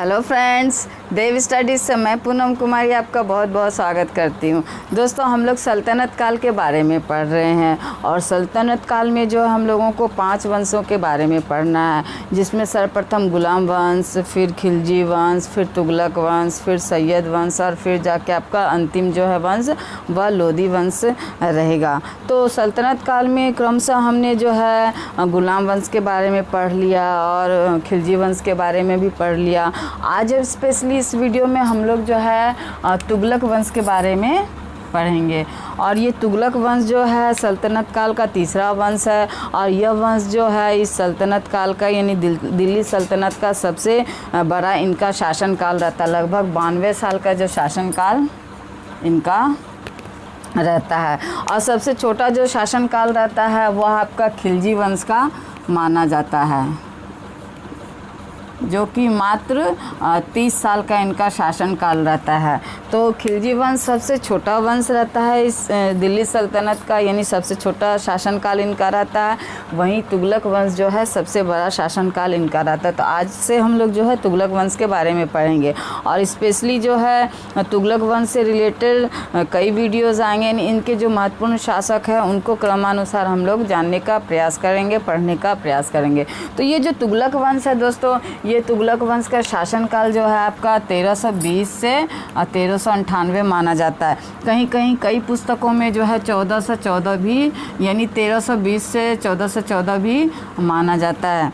Hello friends, देव studies से मैं पूनम कुमारी आपका बहुत बहुत स्वागत करती हूँ। दोस्तों, हम लोग सल्तनत काल के बारे में पढ़ रहे हैं और सल्तनत काल में जो हम लोगों को 5 वंशों के बारे में पढ़ना है, जिसमें सर्वप्रथम गुलाम वंश, फिर खिलजी वंश, फिर तुगलक वंश, फिर सैयद वंश और फिर जाके आपका अंतिम जो है वंश वह लोधी वंश रहेगा। तो सल्तनत काल में क्रमशः हमने जो है गुलाम वंश के बारे में पढ़ लिया और खिलजी वंश के बारे में भी पढ़ लिया। आज स्पेशली इस वीडियो में हम लोग जो है तुगलक वंश के बारे में पढ़ेंगे। और ये तुगलक वंश जो है सल्तनत काल का तीसरा वंश है और यह वंश जो है इस सल्तनत काल का यानी दिल्ली सल्तनत का सबसे बड़ा इनका शासनकाल रहता है। लगभग 92 साल का जो शासनकाल इनका रहता है। और सबसे छोटा जो शासनकाल रहता है वह आपका खिलजी वंश का माना जाता है, जो कि मात्र 30 साल का इनका शासनकाल रहता है। तो खिलजी वंश सबसे छोटा वंश रहता है इस दिल्ली सल्तनत का, यानी सबसे छोटा शासनकाल इनका रहता है। वहीं तुगलक वंश जो है सबसे बड़ा शासनकाल इनका रहता है। तो आज से हम लोग जो है तुगलक वंश के बारे में पढ़ेंगे और स्पेशली जो है तुगलक वंश से रिलेटेड कई वीडियोज़ आएंगे। इनके जो महत्वपूर्ण शासक हैं उनको क्रमानुसार हम लोग जानने का प्रयास करेंगे, पढ़ने का प्रयास करेंगे। तो ये जो तुगलक वंश है दोस्तों, ये तुगलक वंश का शासनकाल जो है आपका 1320 से 1398 माना जाता है। कहीं कहीं कई पुस्तकों में जो है 1414 भी, यानी 1320 से 1414 भी माना जाता है।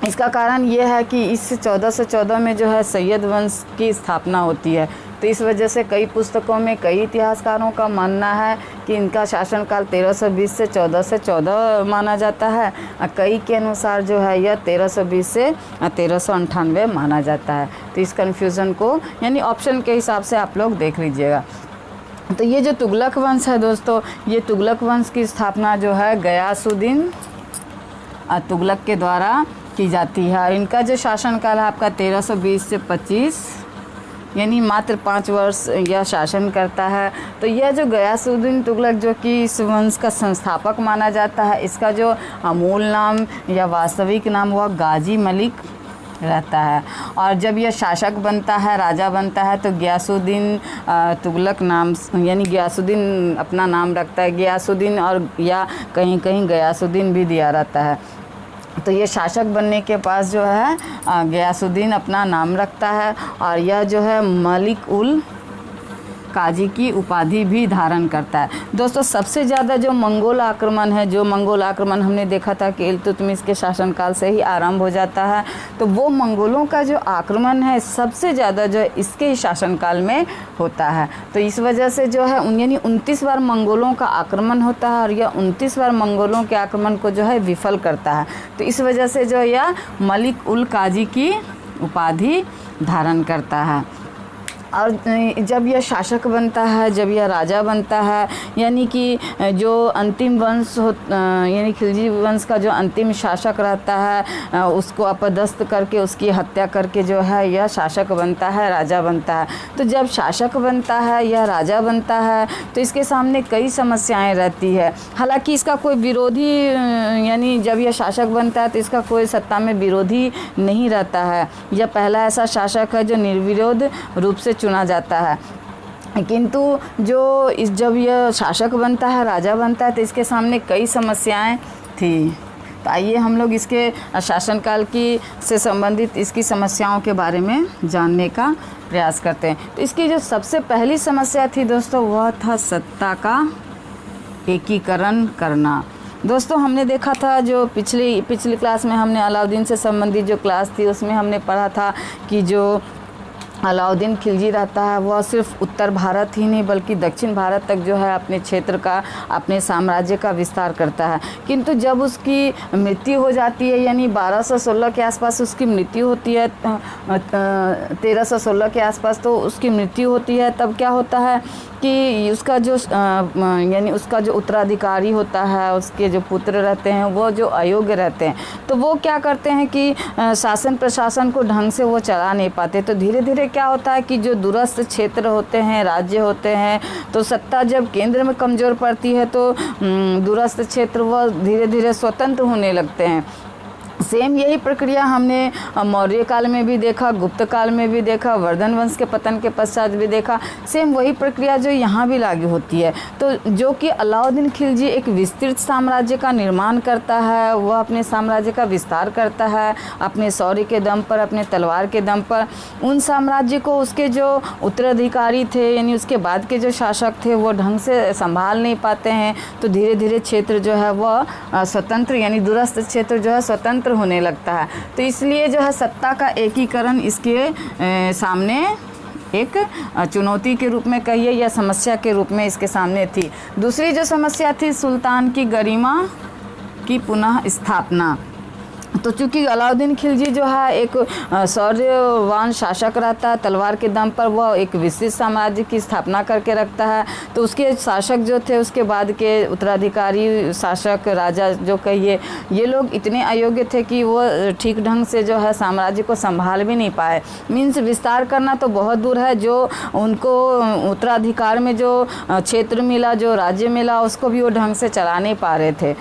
इसका कारण ये है कि इस 1414 में जो है सैयद वंश की स्थापना होती है। तो इस वजह से कई पुस्तकों में कई इतिहासकारों का मानना है कि इनका शासनकाल 1320 से 1414 माना जाता है। कई के अनुसार जो है यह 1320 से 1398 माना जाता है। तो इस कन्फ्यूज़न को यानी ऑप्शन के हिसाब से आप लोग देख लीजिएगा। तो ये जो तुगलक वंश है दोस्तों, ये तुगलक वंश की स्थापना जो है गयासुद्दीन तुगलक के द्वारा की जाती है। इनका जो शासनकाल है आपका 1320 से 25, यानी मात्र 5 वर्ष यह शासन करता है। तो यह जो गयासुद्दीन तुगलक जो कि इस वंश का संस्थापक माना जाता है, इसका जो मूल नाम या वास्तविक नाम वह गाजी मलिक रहता है। और जब यह शासक बनता है, राजा बनता है, तो गयासुद्दीन तुगलक नाम यानी गयासुद्दीन अपना नाम रखता है। गयासुद्दीन और या कहीं कहीं गयासुद्दीन भी दिया रहता है। तो ये शासक बनने के पास जो है गयासुद्दीन अपना नाम रखता है और यह जो है मलिक उल काजी की उपाधि भी धारण करता है। दोस्तों, सबसे ज़्यादा जो मंगोल आक्रमण है, जो मंगोल आक्रमण हमने देखा था कि इल्तुतमिश के शासनकाल से ही आरंभ हो जाता है, तो वो मंगोलों का जो आक्रमण है सबसे ज़्यादा जो इसके ही शासनकाल में होता है। तो इस वजह से जो है यानी 29 बार मंगोलों का आक्रमण होता है और यह 29 बार मंगोलों के आक्रमण को जो है विफल करता है। तो इस वजह से जो यह मलिक उल काजी की उपाधि धारण करता है। और जब यह शासक बनता है, जब यह राजा बनता है, यानी कि जो अंतिम वंश यानी खिलजी वंश का जो अंतिम शासक रहता है उसको अपदस्थ करके उसकी हत्या करके जो है यह शासक बनता है, राजा बनता है। तो जब शासक बनता है, यह राजा बनता है, तो इसके सामने कई समस्याएं रहती है। हालांकि इसका कोई विरोधी यानी जब यह शासक बनता है तो इसका कोई सत्ता में विरोधी नहीं रहता है। यह पहला ऐसा शासक है जो निर्विरोध रूप से चुना जाता है। किंतु जब यह शासक बनता है, राजा बनता है, तो इसके सामने कई समस्याएं थी। तो आइए हम लोग इसके शासनकाल की से संबंधित इसकी समस्याओं के बारे में जानने का प्रयास करते हैं। तो इसकी जो सबसे पहली समस्या थी दोस्तों, वह था सत्ता का एकीकरण करना। दोस्तों, हमने देखा था जो पिछली क्लास में हमने अलाउद्दीन से संबंधित जो क्लास थी उसमें हमने पढ़ा था कि जो अलाउद्दीन खिलजी रहता है वह सिर्फ उत्तर भारत ही नहीं बल्कि दक्षिण भारत तक जो है अपने क्षेत्र का, अपने साम्राज्य का विस्तार करता है। किंतु जब उसकी मृत्यु हो जाती है, यानी 1216 के आसपास उसकी मृत्यु होती है, 1316 के आसपास तो उसकी मृत्यु होती है, तब क्या होता है कि उसका जो यानी उसका जो उत्तराधिकारी होता है, उसके जो पुत्र रहते हैं वो जो अयोग्य रहते हैं, तो वो क्या करते हैं कि शासन प्रशासन को ढंग से वो चला नहीं पाते। तो धीरे धीरे क्या होता है कि जो दूरस्थ क्षेत्र होते हैं, राज्य होते हैं, तो सत्ता जब केंद्र में कमज़ोर पड़ती है तो दूरस्थ क्षेत्र वो धीरे धीरे स्वतंत्र होने लगते हैं। सेम यही प्रक्रिया हमने मौर्य काल में भी देखा, गुप्त काल में भी देखा, वर्धन वंश के पतन के पश्चात भी देखा। सेम वही प्रक्रिया जो यहाँ भी लागू होती है। तो जो कि अलाउद्दीन खिलजी एक विस्तृत साम्राज्य का निर्माण करता है, वह अपने साम्राज्य का विस्तार करता है अपने शौर्य के दम पर, अपने तलवार के दम पर। उन साम्राज्य को उसके जो उत्तराधिकारी थे यानी उसके बाद के जो शासक थे वो ढंग से संभाल नहीं पाते हैं। तो धीरे धीरे क्षेत्र जो है वह स्वतंत्र यानी दूरस्थ क्षेत्र जो है स्वतंत्र होने लगता है। तो इसलिए जो है सत्ता का एकीकरण इसके सामने एक चुनौती के रूप में कहिए या समस्या के रूप में इसके सामने थी। दूसरी जो समस्या थी सुल्तान की गरिमा की पुनः स्थापना। तो चूँकि अलाउद्दीन खिलजी जो है एक शौर्यवान शासक रहता है, तलवार के दम पर वह एक विस्तृत साम्राज्य की स्थापना करके रखता है। तो उसके शासक जो थे, उसके बाद के उत्तराधिकारी शासक, राजा जो कहिए, ये लोग इतने अयोग्य थे कि वो ठीक ढंग से जो है साम्राज्य को संभाल भी नहीं पाए। मीन्स विस्तार करना तो बहुत दूर है, जो उनको उत्तराधिकार में जो क्षेत्र मिला, जो राज्य मिला, उसको भी वो ढंग से चला नहीं पा रहे थे।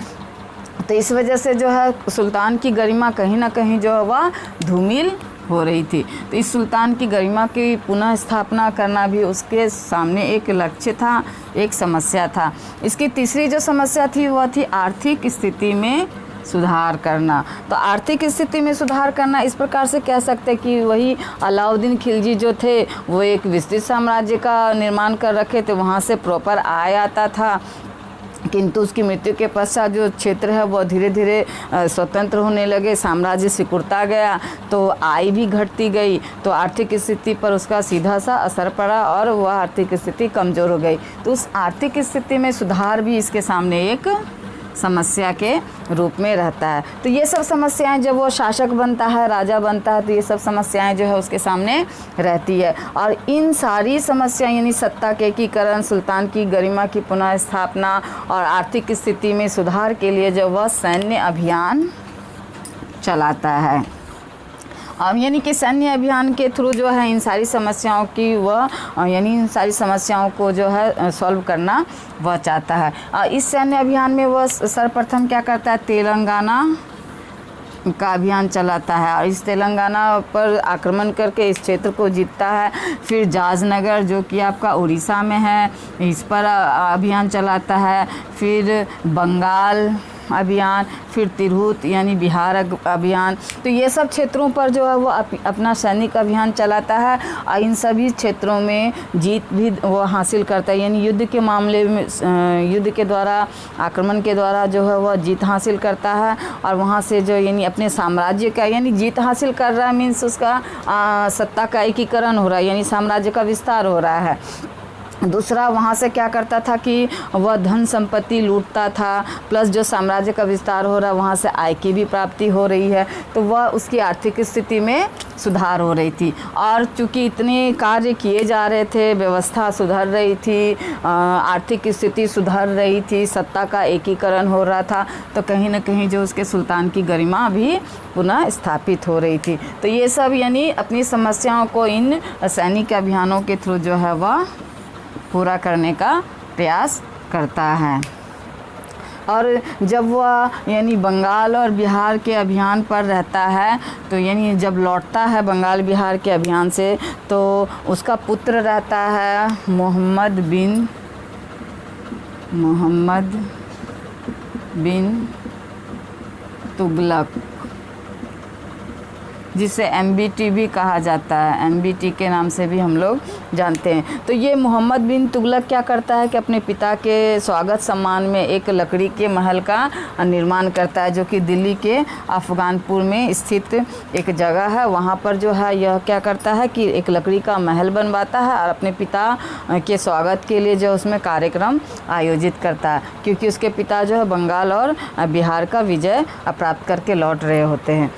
तो इस वजह से जो है सुल्तान की गरिमा कहीं ना कहीं जो है वह धूमिल हो रही थी। तो इस सुल्तान की गरिमा की पुनः स्थापना करना भी उसके सामने एक लक्ष्य था, एक समस्या था। इसकी तीसरी जो समस्या थी वह थी आर्थिक स्थिति में सुधार करना। तो आर्थिक स्थिति में सुधार करना इस प्रकार से कह सकते हैं कि वही अलाउद्दीन खिलजी जो थे वो एक विस्तृत साम्राज्य का निर्माण कर रखे थे, वहाँ से प्रॉपर आय आता था, किंतु उसकी मृत्यु के पश्चात जो क्षेत्र है वो धीरे धीरे स्वतंत्र होने लगे, साम्राज्य सिकुड़ता गया, तो आय भी घटती गई। तो आर्थिक स्थिति पर उसका सीधा सा असर पड़ा और वह आर्थिक स्थिति कमज़ोर हो गई। तो उस आर्थिक स्थिति में सुधार भी इसके सामने एक समस्या के रूप में रहता है। तो ये सब समस्याएं जब वो शासक बनता है, राजा बनता है, तो ये सब समस्याएं जो है उसके सामने रहती है। और इन सारी समस्या यानी सत्ता के एकीकरण, सुल्तान की गरिमा की पुनः स्थापना और आर्थिक स्थिति में सुधार के लिए जो वह सैन्य अभियान चलाता है। अब यानी कि सैन्य अभियान के थ्रू जो है इन सारी समस्याओं की वह यानी इन सारी समस्याओं को जो है सॉल्व करना वह चाहता है। इस सैन्य अभियान में वह सर्वप्रथम क्या करता है, तेलंगाना का अभियान चलाता है और इस तेलंगाना पर आक्रमण करके इस क्षेत्र को जीतता है। फिर जाजनगर जो कि आपका उड़ीसा में है, इस पर अभियान चलाता है। फिर बंगाल अभियान, फिर तिरहुत यानी बिहार अभियान। तो ये सब क्षेत्रों पर जो है वो अपना सैनिक अभियान चलाता है और इन सभी क्षेत्रों में जीत भी वो हासिल करता है। यानी युद्ध के मामले में युद्ध के द्वारा, आक्रमण के द्वारा जो है वह जीत हासिल करता है और वहाँ से जो यानी अपने साम्राज्य का यानी जीत हासिल कर रहा है, मीन्स उसका सत्ता का एकीकरण हो रहा है, यानी साम्राज्य का विस्तार हो रहा है। दूसरा वहाँ से क्या करता था कि वह धन संपत्ति लूटता था, प्लस जो साम्राज्य का विस्तार हो रहा है वहाँ से आय की भी प्राप्ति हो रही है, तो वह उसकी आर्थिक स्थिति में सुधार हो रही थी। और चूँकि इतने कार्य किए जा रहे थे, व्यवस्था सुधर रही थी, आर्थिक स्थिति सुधर रही थी, सत्ता का एकीकरण हो रहा था, तो कहीं ना कहीं जो उसके सुल्तान की गरिमा भी पुनः स्थापित हो रही थी। तो ये सब यानी अपनी समस्याओं को इन सैनिक अभियानों के थ्रू जो है वह पूरा करने का प्रयास करता है। और जब वह यानी बंगाल और बिहार के अभियान पर रहता है, तो यानी जब लौटता है बंगाल बिहार के अभियान से, तो उसका पुत्र रहता है मोहम्मद बिन तुगलक, जिसे MBT भी कहा जाता है, MBT के नाम से भी हम लोग जानते हैं। तो ये मोहम्मद बिन तुगलक क्या करता है कि अपने पिता के स्वागत सम्मान में एक लकड़ी के महल का निर्माण करता है, जो कि दिल्ली के अफगानपुर में स्थित एक जगह है। वहाँ पर जो है यह क्या करता है कि एक लकड़ी का महल बनवाता है और अपने पिता के स्वागत के लिए जो उसमें कार्यक्रम आयोजित करता है, क्योंकि उसके पिता जो है बंगाल और बिहार का विजय प्राप्त करके लौट रहे होते हैं।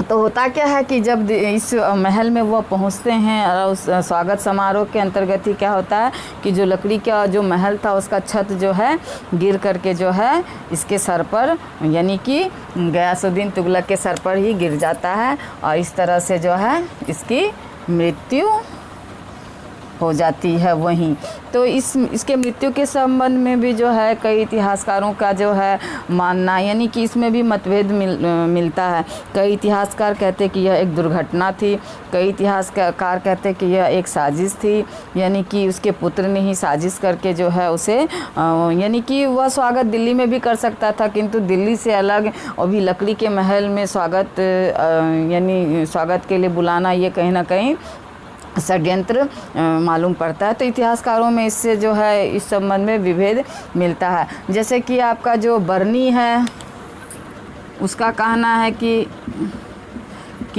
तो होता क्या है कि जब इस महल में वो पहुंचते हैं और उस स्वागत समारोह के अंतर्गत ही क्या होता है कि जो लकड़ी का जो महल था उसका छत जो है गिर करके जो है इसके सर पर यानी कि गयासुद्दीन तुगलक के सर पर ही गिर जाता है और इस तरह से जो है इसकी मृत्यु हो जाती है वहीं। तो इसके मृत्यु के संबंध में भी जो है कई इतिहासकारों का जो है मानना, यानी कि इसमें भी मतभेद मिलता है। कई इतिहासकार कहते कि यह एक दुर्घटना थी, कई इतिहासकार कहते कि यह एक साजिश थी, यानी कि उसके पुत्र ने ही साजिश करके जो है उसे यानी कि वह स्वागत दिल्ली में भी कर सकता था, किंतु दिल्ली से अलग अभी लकड़ी के महल में स्वागत यानी स्वागत के लिए बुलाना, ये कहीं ना कहीं षड्यंत्र मालूम पड़ता है। तो इतिहासकारों में इससे जो है इस संबंध में विभेद मिलता है। जैसे कि आपका जो बर्नी है उसका कहना है कि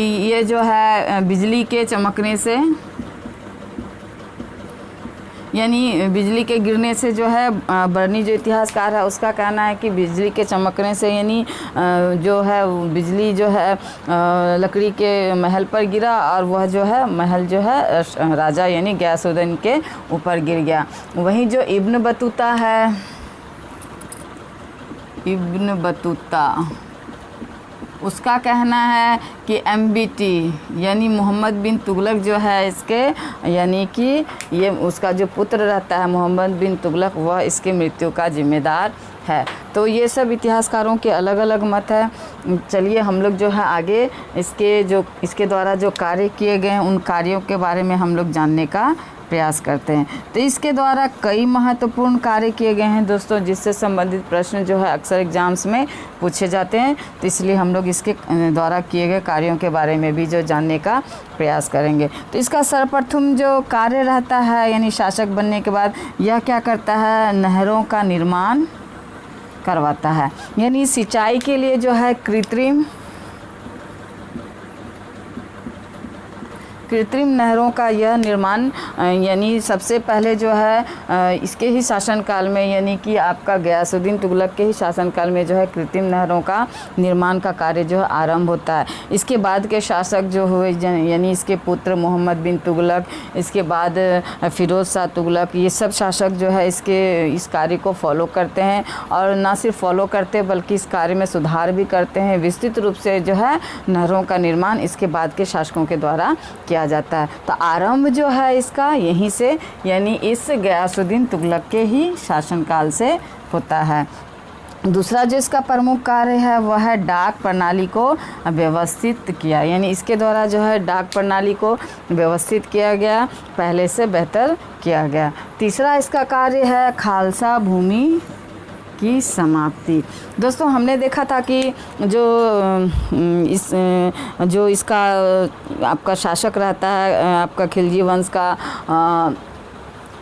ये जो है बिजली के चमकने से, यानी बिजली के गिरने से जो है, बर्नी जो इतिहासकार है उसका कहना है कि बिजली के चमकने से, यानी जो है बिजली जो है लकड़ी के महल पर गिरा और वह जो है महल जो है राजा यानी गयासुद्दीन के ऊपर गिर गया। वहीं जो इब्न बतूता है, इब्न बतूता, उसका कहना है कि MBT यानी मोहम्मद बिन तुगलक जो है इसके, यानी कि ये उसका जो पुत्र रहता है मोहम्मद बिन तुगलक, वह इसके मृत्यु का जिम्मेदार है। तो ये सब इतिहासकारों के अलग अलग मत है। चलिए हम लोग जो है आगे इसके द्वारा जो कार्य किए गए हैं उन कार्यों के बारे में हम लोग जानने का प्रयास करते हैं। तो इसके द्वारा कई महत्वपूर्ण कार्य किए गए हैं दोस्तों, जिससे संबंधित प्रश्न जो है अक्सर एग्जाम्स में पूछे जाते हैं। तो इसलिए हम लोग इसके द्वारा किए गए कार्यों के बारे में भी जो जानने का प्रयास करेंगे। तो इसका सर्वप्रथम जो कार्य रहता है, यानी शासक बनने के बाद यह क्या करता है, नहरों का निर्माण करवाता है। यानी सिंचाई के लिए जो है कृत्रिम नहरों का यह निर्माण, यानी सबसे पहले जो है इसके ही शासनकाल में, यानी कि आपका गयासुद्दीन तुगलक के ही शासनकाल में जो है कृत्रिम नहरों का निर्माण का कार्य जो है आरंभ होता है। इसके बाद के शासक जो हुए, यानी इसके पुत्र मोहम्मद बिन तुगलक, इसके बाद फिरोज़ शाह तुगलक, ये सब शासक जो है इस कार्य को फॉलो करते हैं, और ना सिर्फ फॉलो करते बल्कि इस कार्य में सुधार भी करते हैं। विस्तृत रूप से जो है नहरों का निर्माण इसके बाद के शासकों के द्वारा किया जाता है। तो आरंभ जो है इसका यहीं से, यानी इस गयासुद्दीन तुगलक के ही शासनकाल से होता है। दूसरा जो इसका प्रमुख कार्य है वह है डाक प्रणाली को व्यवस्थित किया, यानी इसके द्वारा जो है डाक प्रणाली को व्यवस्थित किया गया, पहले से बेहतर किया गया। तीसरा इसका कार्य है खालसा भूमि की समाप्ति। दोस्तों हमने देखा था कि जो इसका आपका शासक रहता है आपका खिलजी वंश का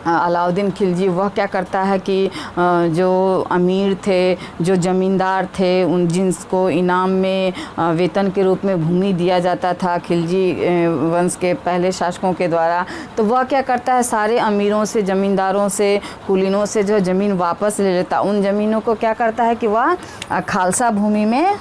अलाउद्दीन खिलजी, वह क्या करता है कि जो अमीर थे, जो ज़मींदार थे, उन जिनको इनाम में वेतन के रूप में भूमि दिया जाता था खिलजी वंश के पहले शासकों के द्वारा, तो वह क्या करता है सारे अमीरों से, ज़मींदारों से, कुलीनों से जो ज़मीन वापस ले लेता। उन ज़मीनों को क्या करता है कि वह खालसा भूमि में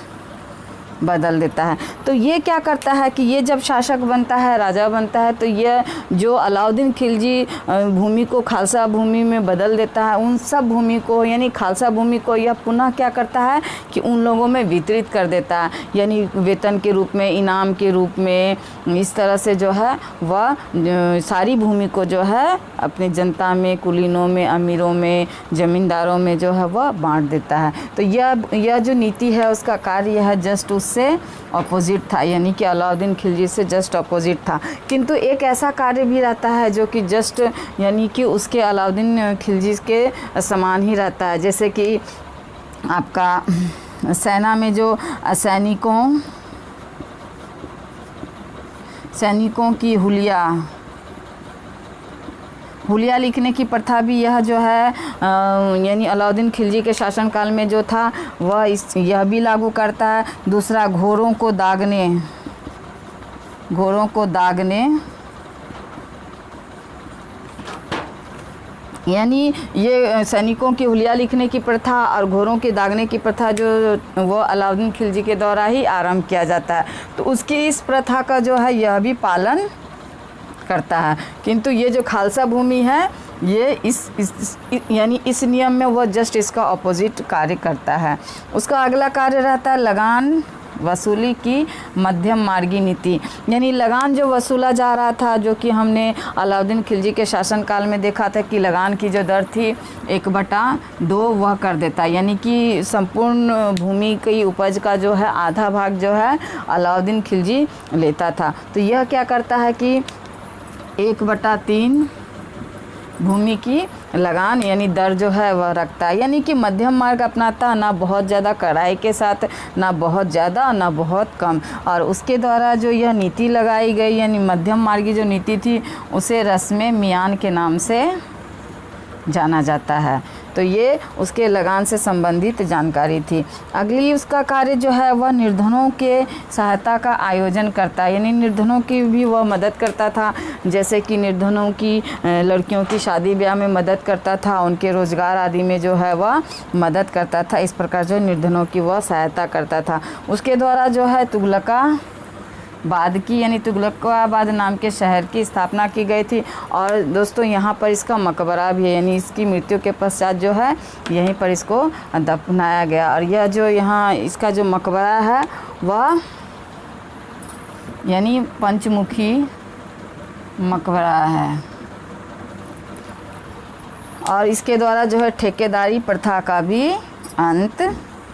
बदल देता है। तो ये क्या करता है कि ये जब शासक बनता है, राजा बनता है, तो ये जो अलाउद्दीन खिलजी भूमि को खालसा भूमि में बदल देता है, उन सब भूमि को, यानी खालसा भूमि को यह पुनः क्या करता है कि उन लोगों में वितरित कर देता है, यानी वेतन के रूप में, इनाम के रूप में, इस तरह से जो है वह सारी भूमि को जो है अपनी जनता में, कुलीनों में, अमीरों में, ज़मींदारों में जो है वह बांट देता है। तो यह जो नीति है उसका कार्य है जस्ट से अपोजिट था, यानी कि अलाउद्दीन खिलजी से जस्ट अपोजिट था। किंतु एक ऐसा कार्य भी रहता है जो कि जस्ट यानी कि उसके अलाउद्दीन खिलजी के समान ही रहता है। जैसे कि आपका सेना में जो सैनिकों की हुलिया लिखने की प्रथा भी यह जो है यानी अलाउद्दीन खिलजी के शासनकाल में जो था वह यह भी लागू करता है। दूसरा घोड़ों को दागने यानी ये सैनिकों की हुलिया लिखने की प्रथा और घोड़ों के दागने की प्रथा जो वो अलाउद्दीन खिलजी के द्वारा ही आरंभ किया जाता है। तो उसकी इस प्रथा का जो है यह भी पालन करता है। किंतु ये जो खालसा भूमि है ये यानी इस नियम में वह जस्ट इसका अपोजिट कार्य करता है। उसका अगला कार्य रहता है लगान वसूली की मध्यम मार्गी नीति, यानी लगान जो वसूला जा रहा था, जो कि हमने अलाउद्दीन खिलजी के शासनकाल में देखा था कि लगान की जो दर थी 1/2 वह कर देता, यानी कि संपूर्ण भूमि की उपज का जो है आधा भाग जो है अलाउद्दीन खिलजी लेता था। तो यह क्या करता है कि 1/3 भूमि की लगान यानी दर जो है वह रखता है, यानी कि मध्यम मार्ग अपनाता, ना बहुत ज़्यादा कड़ाई के साथ, ना बहुत ज़्यादा, ना बहुत कम। और उसके द्वारा जो यह नीति लगाई गई यानी मध्यम मार्गी जो नीति थी उसे रस्म मियान के नाम से जाना जाता है। तो ये उसके लगान से संबंधित जानकारी थी। अगली उसका कार्य जो है वह निर्धनों के सहायता का आयोजन करता है, यानी निर्धनों की भी वह मदद करता था, जैसे कि निर्धनों की लड़कियों की शादी ब्याह में मदद करता था, उनके रोज़गार आदि में जो है वह मदद करता था। इस प्रकार जो निर्धनों की वह सहायता करता था। उसके द्वारा जो है तुगलकाबाद की यानी तुगलकाबाद नाम के शहर की स्थापना की गई थी। और दोस्तों यहाँ पर इसका मकबरा भी है, यानी इसकी मृत्यु के पश्चात जो है यहीं पर इसको दफनाया गया। और यह जो यहाँ इसका जो मकबरा है वह यानी पंचमुखी मकबरा है। और इसके द्वारा जो है ठेकेदारी प्रथा का भी अंत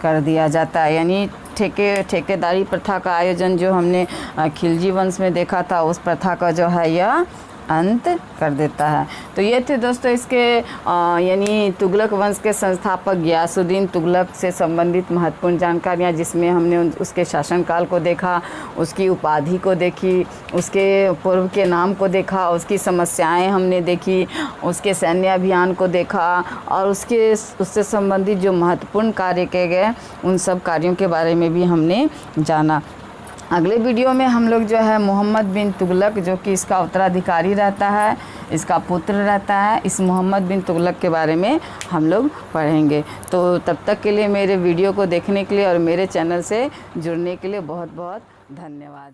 कर दिया जाता है, यानी ठेकेदारी प्रथा का आयोजन जो हमने खिलजी वंश में देखा था उस प्रथा का जो है यह अंत कर देता है। तो ये थे दोस्तों इसके यानी तुगलक वंश के संस्थापक गियासुद्दीन तुगलक से संबंधित महत्वपूर्ण जानकारियाँ, जिसमें हमने उसके शासनकाल को देखा, उसकी उपाधि को देखी, उसके पूर्व के नाम को देखा, उसकी समस्याएं हमने देखी, उसके सैन्य अभियान को देखा और उससे संबंधित जो महत्वपूर्ण कार्य किए गए उन सब कार्यों के बारे में भी हमने जाना। अगले वीडियो में हम लोग जो है मोहम्मद बिन तुगलक, जो कि इसका उत्तराधिकारी रहता है, इसका पुत्र रहता है, इस मोहम्मद बिन तुगलक के बारे में हम लोग पढ़ेंगे। तो तब तक के लिए मेरे वीडियो को देखने के लिए और मेरे चैनल से जुड़ने के लिए बहुत बहुत धन्यवाद।